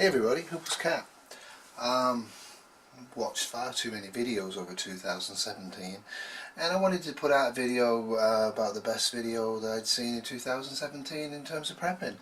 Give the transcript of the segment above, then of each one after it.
Hey everybody, Hooper's Cat. Watched far too many videos over 2017 and I wanted to put out a video about the best video that I'd seen in 2017 in terms of prepping,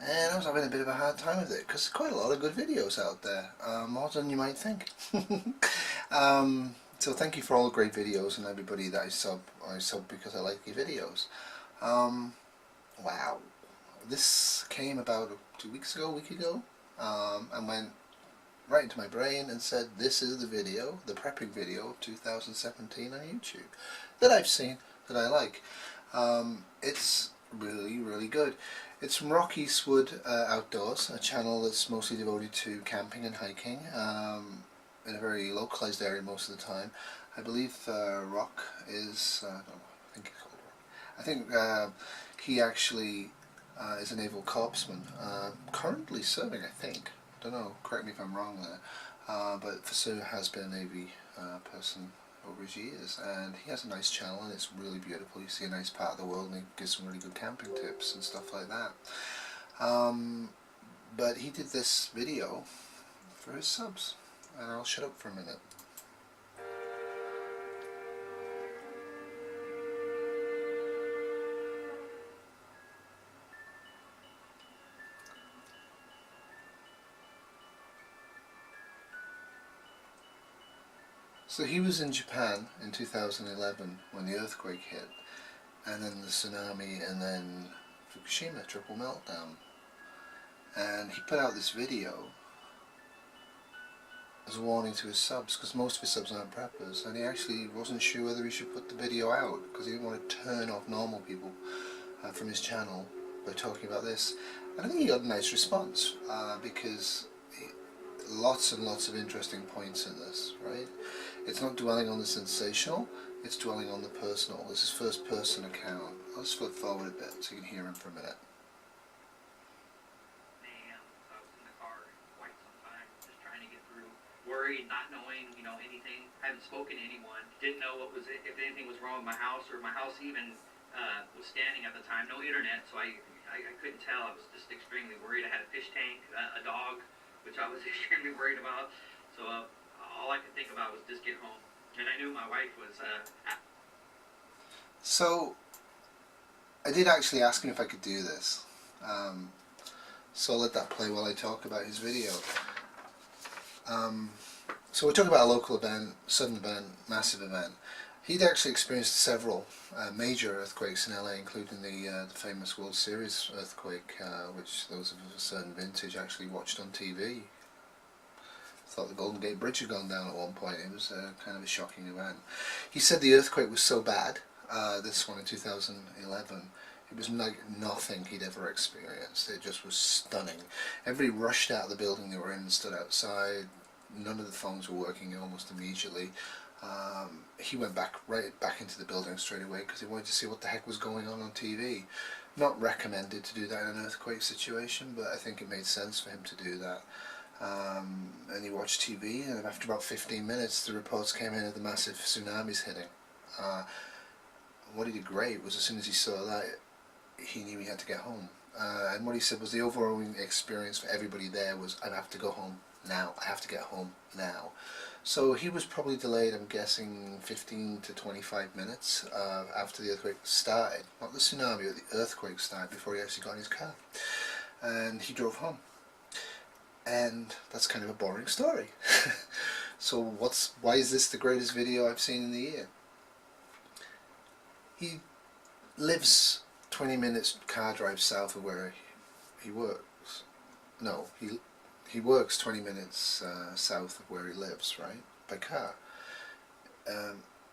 and I was having a bit of a hard time with it because there's quite a lot of good videos out there, more than you might think. So thank you for all the great videos and everybody that I sub because I like your videos. Wow, this came about 2 weeks ago, a week ago, and went right into my brain and said, this is the video, the prepping video of 2017 on YouTube that I've seen, that I like. It's really good. It's from RockEastwood Outdoors, a channel that's mostly devoted to camping and hiking, in a very localized area most of the time. I believe Rock is, I think he's called Rock. I think he actually is a naval corpsman, currently serving, I think. I don't know, correct me if I'm wrong there, but Fasu has been a Navy person over his years, and he has a nice channel and it's really beautiful. You see a nice part of the world and he gives some really good camping tips and stuff like that. But he did this video for his subs, and I'll shut up for a minute. So he was in Japan in 2011 when the earthquake hit, and then the tsunami, and then Fukushima, triple meltdown. And he put out this video as a warning to his subs, because most of his subs aren't preppers, and he actually wasn't sure whether he should put the video out because he didn't want to turn off normal people from his channel by talking about this. And I think he got a nice response, because lots and lots of interesting points in this, right? It's not dwelling on the sensational, it's dwelling on the personal. This is first person account. I'll just flip forward a bit so you can hear him for a minute. Man, I was in the car quite some time, just trying to get through. Worried, not knowing, anything. I haven't spoken to anyone. Didn't know if anything was wrong with my house, or my house even was standing at the time. No internet, so I couldn't tell. I was just extremely worried. I had a fish tank, a dog, which I was extremely worried about. So all I could think about was just get home. And I knew my wife was... So I did actually ask him if I could do this. So I'll let that play while I talk about his video. So we're talking about a local event, sudden event, massive event. He'd actually experienced several major earthquakes in LA, including the famous World Series earthquake, which those of a certain vintage actually watched on TV. Thought the Golden Gate Bridge had gone down at one point. It was kind of a shocking event. He said the earthquake was so bad, this one in 2011, it was like nothing he'd ever experienced. It just was stunning. Everybody rushed out of the building they were in and stood outside. None of the phones were working almost immediately. He went right back into the building straight away because he wanted to see what the heck was going on TV. Not recommended to do that in an earthquake situation, but I think it made sense for him to do that. And he watched TV, and after about 15 minutes the reports came in of the massive tsunamis hitting. What he did great was, as soon as he saw that, he knew he had to get home. And what he said was the overall experience for everybody there was, I have to go home now, I have to get home now. So he was probably delayed, I'm guessing, 15 to 25 minutes after the earthquake started. Not the tsunami, but the earthquake started, before he actually got in his car. And he drove home. And that's kind of a boring story. So why is this the greatest video I've seen in the year? He lives 20 minutes car drive south of where he works. No, he works 20 minutes south of where he lives, right, by car.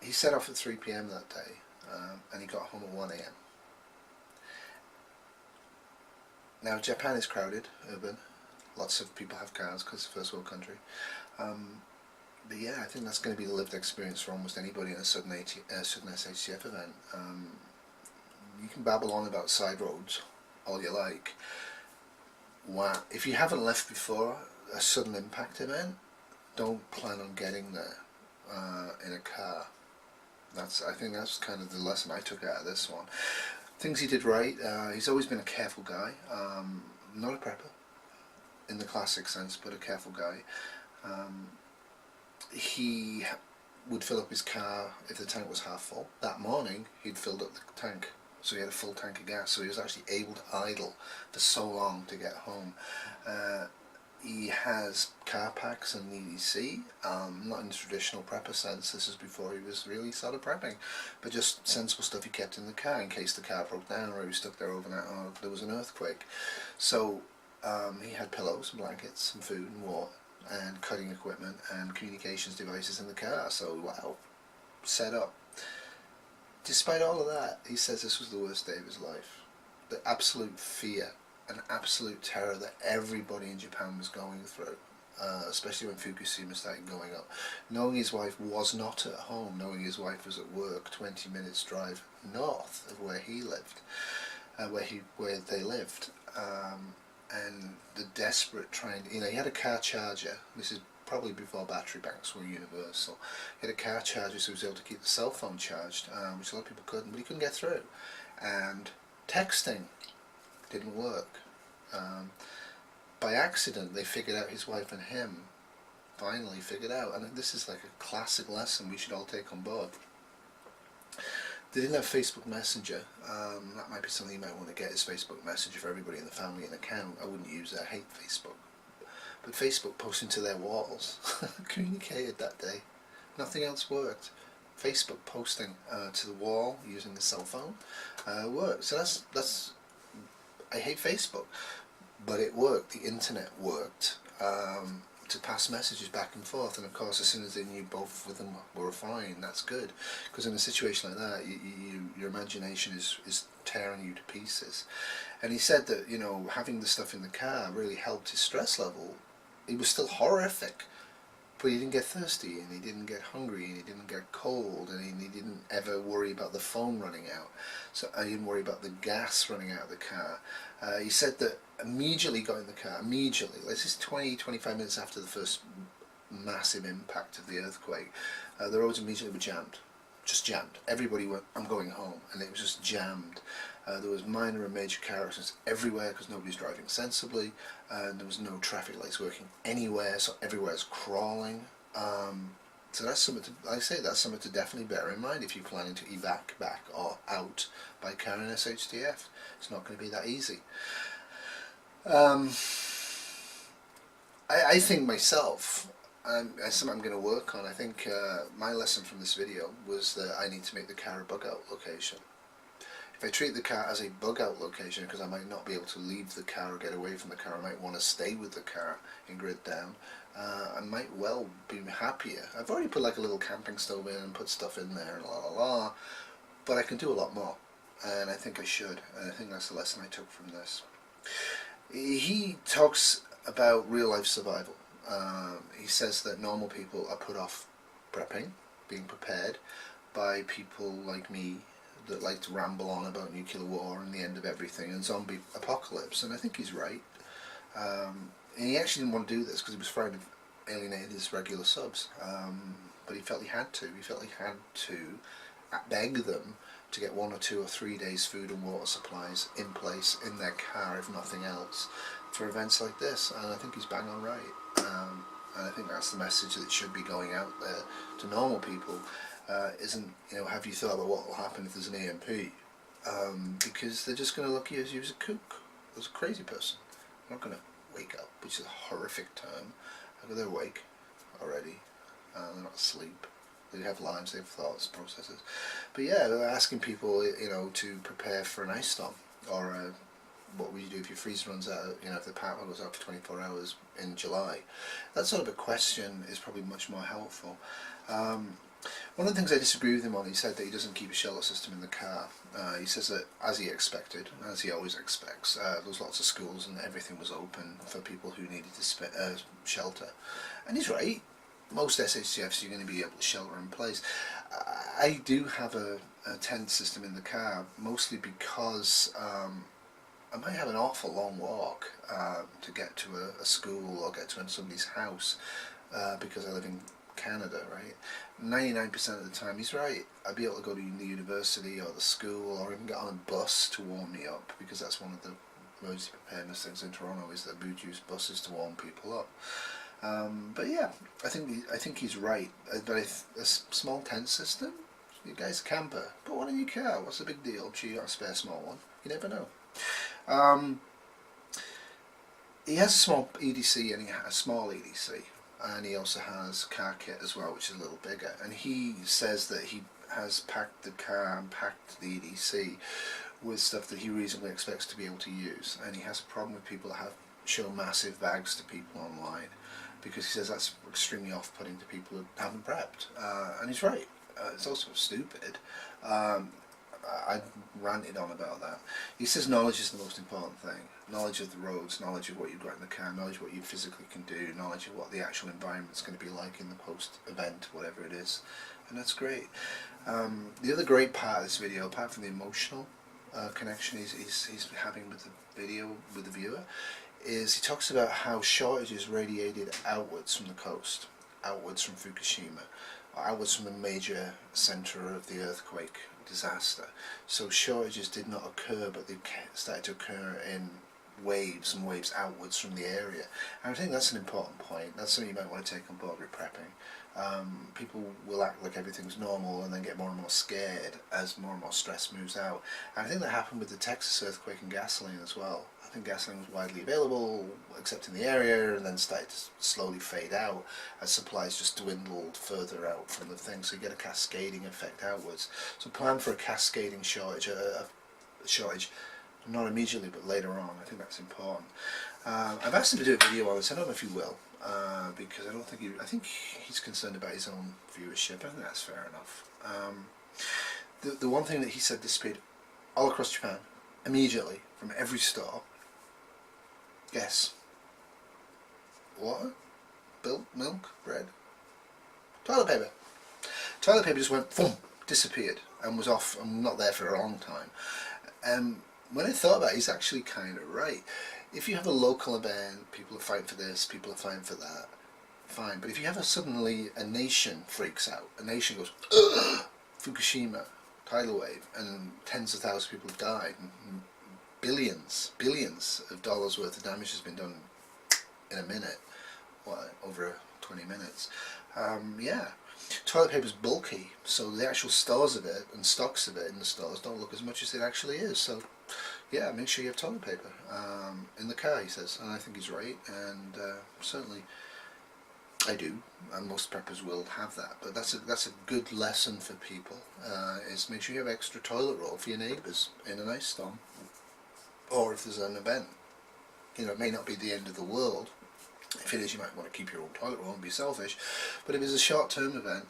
He set off at 3 PM that day, and he got home at 1 AM. Now Japan is crowded, urban. Lots of people have cars because it's a first world country. But yeah, I think that's going to be the lived experience for almost anybody in a sudden SHTF event. You can babble on about side roads all you like. Wow. If you haven't left before a sudden impact event, don't plan on getting there in a car. I think that's kind of the lesson I took out of this one. Things he did right. He's always been a careful guy. Not a prepper. in the classic sense, but a careful guy. He would fill up his car if the tank was half full. That morning he'd filled up the tank, so he had a full tank of gas, so he was actually able to idle for so long to get home. He has car packs and EDC, not in the traditional prepper sense. This is before he was really started prepping, but just sensible stuff he kept in the car in case the car broke down or he was stuck there overnight or there was an earthquake. So he had pillows and blankets and food and water and cutting equipment and communications devices in the car. So wow, set up. Despite all of that, he says this was the worst day of his life. The absolute fear and absolute terror that everybody in Japan was going through, especially when Fukushima started going up. Knowing his wife was not at home, knowing his wife was at work 20 minutes drive north of where he lived, where they lived, and the desperate trying, he had a car charger. This is probably before battery banks were universal. He had a car charger, so he was able to keep the cell phone charged, which a lot of people couldn't, but he couldn't get through. And texting didn't work. By accident they figured out, his wife and him finally figured out, and this is like a classic lesson we should all take on board. They didn't have Facebook Messenger. That might be something you might want to get, is Facebook Messenger for everybody in the family an account. I wouldn't use it, I hate Facebook. But Facebook posting to their walls communicated that day. Nothing else worked. Facebook posting to the wall using the cell phone worked. So that's I hate Facebook, but it worked. The internet worked to pass messages back and forth, and of course as soon as they knew both of them were fine, that's good, because in a situation like that your imagination is tearing you to pieces. And he said that having the stuff in the car really helped his stress level. It was still horrific, but he didn't get thirsty, and he didn't get hungry, and he didn't get cold, and he didn't ever worry about the phone running out. So I didn't worry about the gas running out of the car. He said that immediately got in the car, immediately, this is 20-25 minutes after the first massive impact of the earthquake, the roads immediately were jammed. Just jammed. Everybody went, I'm going home, and it was just jammed. There was minor and major car accidents everywhere because nobody's driving sensibly, and there was no traffic lights working anywhere, so everywhere's crawling. So that's something to, I say that's something to definitely bear in mind if you're planning to evac back or out by car in SHTF. It's not going to be that easy. I think myself, that's something I'm going to work on. I think my lesson from this video was that I need to make the car a bug out location. If I treat the car as a bug out location, because I might not be able to leave the car or get away from the car, I might want to stay with the car in grid down, I might well be happier. I've already put like a little camping stove in and put stuff in there and but I can do a lot more, and I think I should, and I think that's the lesson I took from this. He talks about real life survival. He says that normal people are put off prepping, being prepared, by people like me that like to ramble on about nuclear war and the end of everything and zombie apocalypse, and I think he's right. And he actually didn't want to do this because he was afraid of alienating his regular subs, but he felt he had to. He felt he had to beg them to get 1 or 2 or 3 days food and water supplies in place in their car, if nothing else, for events like this, and I think he's bang on right. And I think that's the message that should be going out there to normal people. Isn't, have you thought about what will happen if there's an EMP? Because they're just going to look at you as a kook, as a crazy person. They're not going to wake up, which is a horrific term. They're awake already. They're not asleep. They have lives, they have thoughts, processes. But yeah, they're asking people, to prepare for an ice storm, or what would you do if your freezer runs out, if the power goes out for 24 hours in July. That sort of a question is probably much more helpful. One of the things I disagree with him on, he said that he doesn't keep a shelter system in the car. He says that, as he expected, as he always expects, there was lots of schools and everything was open for people who needed to shelter. And he's right. Most SHTFs you're going to be able to shelter in place. I do have a tent system in the car, mostly because I might have an awful long walk to get to a school or get to somebody's house because I live in Canada, right? 99% of the time he's right. I'd be able to go to the university or the school or even get on a bus to warm me up, because that's one of the emergency preparedness things in Toronto is that we'd use buses to warm people up. But yeah, I think he's right. A small tent system. You guys a camper, put one in your car. What's the big deal? I'm sure you got a spare small one. You never know. He has a small EDC and a small EDC, and he also has car kit as well, which is a little bigger. And he says that he has packed the car and packed the EDC with stuff that he reasonably expects to be able to use. And he has a problem with people that show massive bags to people online, because he says that's extremely off-putting to people who haven't prepped. And he's right. It's also stupid. I ranted on about that. He says knowledge is the most important thing. Knowledge of the roads, knowledge of what you've got in the car, knowledge of what you physically can do, knowledge of what the actual environment's going to be like in the post-event, whatever it is. And that's great. The other great part of this video, apart from the emotional connection he's having with the video, with the viewer, is he talks about how shortages radiated outwards from the coast, outwards from Fukushima, outwards from the major centre of the earthquake disaster. So shortages did not occur, but they started to occur in waves and waves outwards from the area. And I think that's an important point. That's something you might want to take on board with prepping. People will act like everything's normal and then get more and more scared as more and more stress moves out. And I think that happened with the Texas earthquake and gasoline as well. I think gasoline was widely available, except in the area, and then started to slowly fade out as supplies just dwindled further out from the thing. So you get a cascading effect outwards. So plan for a cascading shortage, a shortage not immediately but later on. I think that's important. I've asked him to do a video on this. I don't know if he will, because I don't think I think he's concerned about his own viewership. I think that's fair enough. The one thing that he said disappeared all across Japan immediately from every store. Guess. Water? Milk? Bread? Toilet paper. Toilet paper just went boom, disappeared, and was off and not there for a long time. When I thought about it, he's actually kind of right. If you have a local event, people are fighting for this, people are fighting for that, fine. But if you have suddenly a nation freaks out, a nation goes, ugh, Fukushima, tidal wave, and tens of thousands of people have died, and billions of dollars worth of damage has been done in a minute, over 20 minutes. Yeah, toilet paper is bulky, so the actual stores of it and stocks of it in the stores don't look as much as it actually is. So yeah, make sure you have toilet paper in the car, he says, and I think he's right, and certainly I do, and most preppers will have that. But that's a good lesson for people, is make sure you have extra toilet roll for your neighbours in an ice storm, or if there's an event. You know, it may not be the end of the world. If it is, you might want to keep your own toilet roll and be selfish. But if it's a short-term event,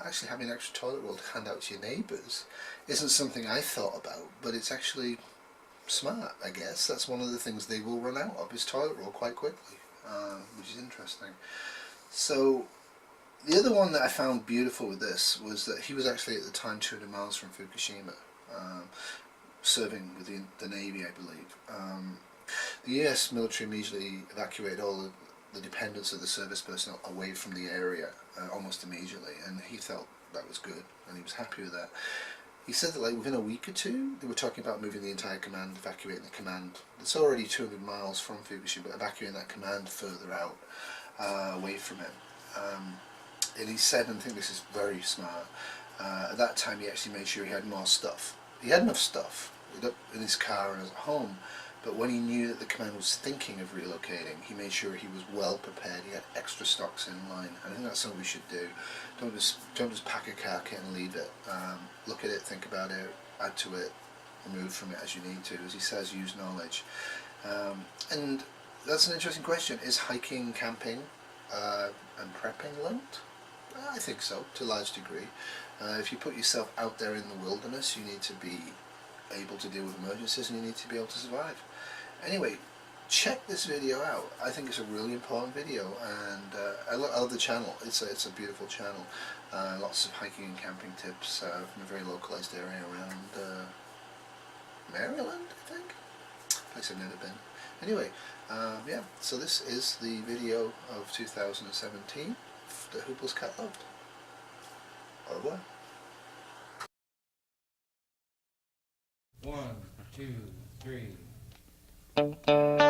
actually having extra toilet roll to hand out to your neighbours isn't something I thought about, but it's actually smart, I guess. That's one of the things they will run out of, is toilet roll quite quickly, which is interesting. So the other one that I found beautiful with this was that he was actually at the time 200 miles from Fukushima, serving with the Navy, I believe. The US military immediately evacuated all the dependents of the service personnel away from the area almost immediately, and he felt that was good, and he was happy with that. He said that like within a week or two, they were talking about moving the entire command, evacuating the command. It's already 200 miles from Fukushima, but evacuating that command further out, away from it. And he said, and I think this is very smart, at that time he actually made sure he had more stuff. He had enough stuff in his car and at home, but when he knew that the command was thinking of relocating, he made sure he was well prepared. He had extra stocks in line, and I think that's something we should do. Don't just pack a car kit and leave it. Look at it, think about it, add to it, remove from it as you need to. As he says, use knowledge. And that's an interesting question. Is hiking, camping, and prepping linked? I think so, to a large degree. If you put yourself out there in the wilderness, you need to be able to deal with emergencies, and you need to be able to survive. Anyway, check this video out. I think it's a really important video, and I love the channel. It's a beautiful channel. Lots of hiking and camping tips from a very localized area around Maryland, I think. Place I've never been. Anyway, yeah. So this is the video of 2017 that Hoople's Cat loved. Au revoir. 1, 2, 3. you.